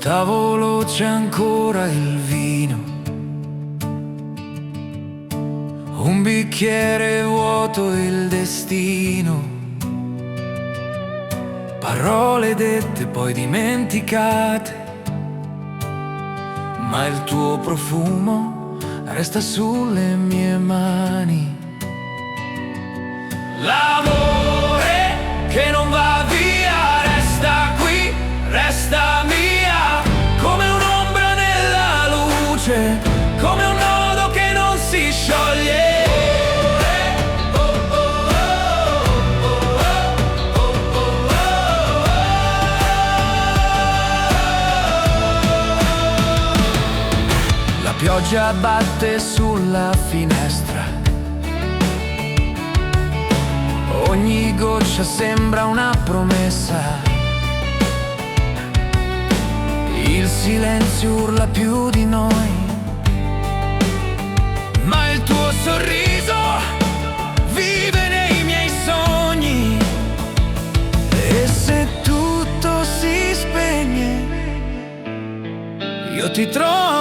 tavolo c'è ancora il vino, un bicchiere vuoto il destino, parole dette poi dimenticate, ma il tuo profumo resta sulle mie mani. L'amore che non va via resta qui, resta mia, come un'ombra nella luce, come un nodo che non si scioglie. La pioggia batte sulla finestra, ogni goccia sembra una promessa. Il silenzio urla più di noi, ma il tuo sorriso vive nei miei sogni. E se tutto si spegne, io ti trovo